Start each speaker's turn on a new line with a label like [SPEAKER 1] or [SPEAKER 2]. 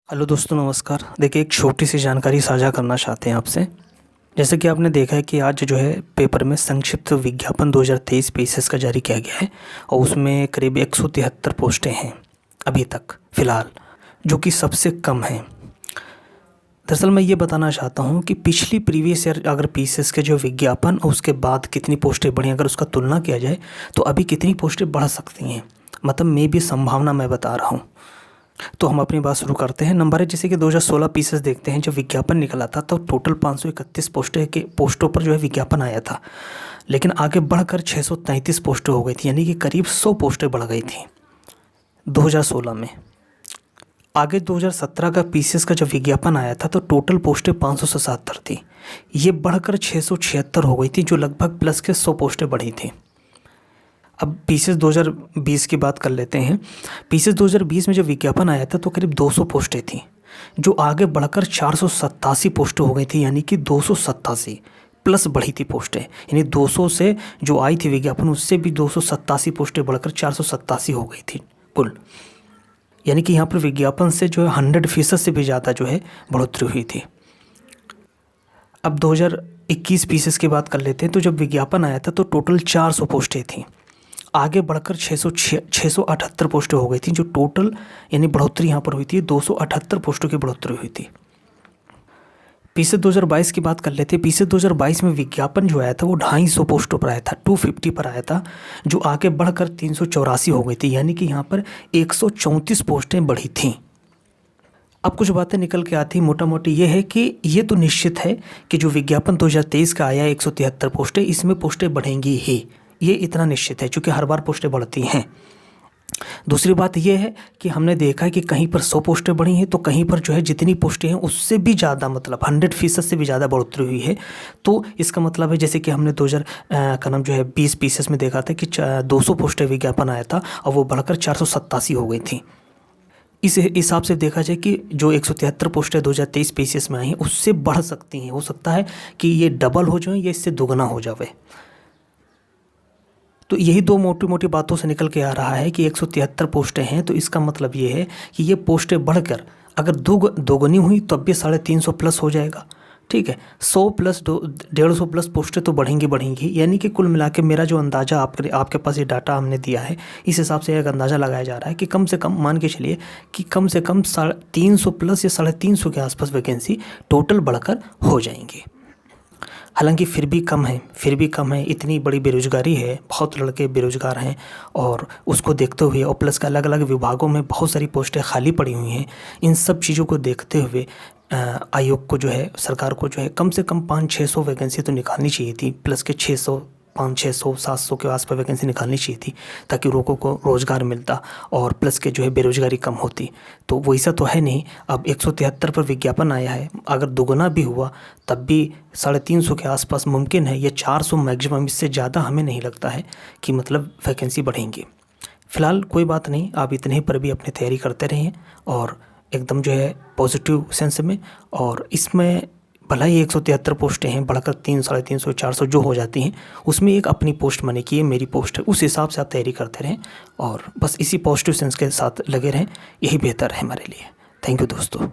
[SPEAKER 1] Hello दोस्तों, नमस्कार। देखिए, एक छोटी सी जानकारी साझा करना चाहते हैं आपसे। जैसे कि आपने देखा है कि आज जो है पेपर में संक्षिप्त विज्ञापन 2023 पीसीएस का जारी किया गया है और उसमें करीब 173 पोस्टें हैं अभी तक फ़िलहाल, जो कि सबसे कम हैं। दरअसल मैं ये बताना चाहता हूँ कि पिछली प्रीवियस ईयर अगर पीसीएस के जो विज्ञापन और उसके बाद कितनी पोस्टें बढ़ी, अगर उसका तुलना किया जाए तो अभी कितनी पोस्टें बढ़ सकती हैं, मतलब मैं भी संभावना मैं बता रहा हूँ। तो हम अपनी बात शुरू करते हैं। नंबर है जैसे कि 2016 पीसेस देखते हैं, जब विज्ञापन निकला था तो टोटल 531 पोस्टों पर जो है विज्ञापन आया था, लेकिन आगे बढ़कर 633 पोस्टें हो गई थी, यानी कि करीब 100 पोस्टें बढ़ गई थी 2016 में। आगे 2017 का पीसीएस का जब विज्ञापन आया था तो टोटल पोस्टें 577 थी, ये बढ़कर 676 हो गई थी, जो लगभग प्लस के 100 पोस्टें बढ़ी थी। अब पीसीएस 2020 की बात कर लेते हैं। पीसीएस 2020 में जब विज्ञापन आया था तो करीब 200 पोस्टें थी, जो आगे बढ़कर 487 पोस्टें हो गई थी, यानी कि 287 प्लस बढ़ी थी पोस्टें, यानी 200 से जो आई थी विज्ञापन उससे भी 287 पोस्टें बढ़कर 487 हो गई थी कुल, यानी कि यहाँ पर विज्ञापन से जो है 100% से भी ज़्यादा जो है बढ़ोतरी हुई थी। अब 2021 पीसीएस की बात कर लेते हैं। तो जब विज्ञापन आया था तो टोटल 400 पोस्टें थी, आगे बढ़कर 678 पोस्टें हो गई थी, जो टोटल यानी बढ़ोतरी यहाँ पर हुई थी 278 पोस्टों की बढ़ोतरी हुई थी। पीसीएस 2022 की बात कर लेते हैं। पीसीएस 2022 में विज्ञापन जो आया था वो 250 पोस्टों पर आया था, 250 पर आया था, जो आगे बढ़कर 384 हो गई थी, यानी कि यहाँ पर 134 पोस्टें बढ़ी थीं। अब कुछ बातें निकल के आती मोटा मोटी ये है कि ये तो निश्चित है कि जो विज्ञापन 2023 का आया 173 पोस्टें, इसमें पोस्टें बढ़ेंगी ही, ये इतना निश्चित है, क्योंकि हर बार पोस्टें बढ़ती हैं। दूसरी बात यह है कि हमने देखा है कि कहीं पर 100 पोस्टें बढ़ी हैं तो कहीं पर जो है जितनी पोस्टें हैं उससे भी ज़्यादा, मतलब 100% से भी ज़्यादा बढ़ोतरी हुई है। तो इसका मतलब है जैसे कि हमने 2000 का नाम जो है 20 पीसेस में देखा था कि 200 पोस्टें विज्ञापन आया था और वो बढ़कर 487 हो गई थी। इस हिसाब से देखा जाए कि जो 173 पोस्टें 2023 पीसीएस में आई हैं उससे बढ़ सकती हैं, हो सकता है कि ये डबल हो जाए या इससे दोगुना हो जाए। तो यही दो मोटी मोटी बातों से निकल के आ रहा है कि 173 पोस्टें हैं, तो इसका मतलब ये है कि ये पोस्टें बढ़कर अगर दोगुनी हुई तो अब भी 350 प्लस हो जाएगा। ठीक है, 100 प्लस 150 प्लस पोस्टें तो बढ़ेंगी, यानी कि कुल मिला के मेरा जो अंदाज़ा आपके पास ये डाटा हमने दिया है, इस हिसाब से एक अंदाज़ा लगाया जा रहा है कि कम से कम मान के चलिए कि कम से कम 350 प्लस या 350 के आसपास वैकेंसी टोटल बढ़कर हो जाएंगी। हालांकि फिर भी कम है, इतनी बड़ी बेरोज़गारी है, बहुत लड़के बेरोज़गार हैं, और उसको देखते हुए और प्लस के अलग अलग विभागों में बहुत सारी पोस्टें खाली पड़ी हुई हैं। इन सब चीज़ों को देखते हुए आयोग को जो है, सरकार को जो है कम से कम 500-600 वैकेंसी तो निकालनी चाहिए थी, प्लस के 500-600-700 के आसपास वैकेंसी निकालनी चाहिए थी, ताकि लोगों को रोज़गार मिलता और प्लस के जो है बेरोज़गारी कम होती। तो वैसा तो है नहीं। अब 173 पर विज्ञापन आया है, अगर दोगुना भी हुआ तब भी 350 के आसपास मुमकिन है, या 400 मैक्सिमम, इससे ज़्यादा हमें नहीं लगता है कि मतलब वैकेंसी बढ़ेंगी। फ़िलहाल कोई बात नहीं, आप इतने पर भी अपनी तैयारी करते रहें और एकदम जो है पॉजिटिव सेंस में। और इसमें भला ही 173 पोस्टें हैं, बढ़कर 300, 350, 400 जो हो जाती हैं, उसमें एक अपनी पोस्ट माने कि ये मेरी पोस्ट है, उस हिसाब से आप तैयारी करते रहें और बस इसी पॉजिटिव सेंस के साथ लगे रहें, यही बेहतर है हमारे लिए। थैंक यू दोस्तों।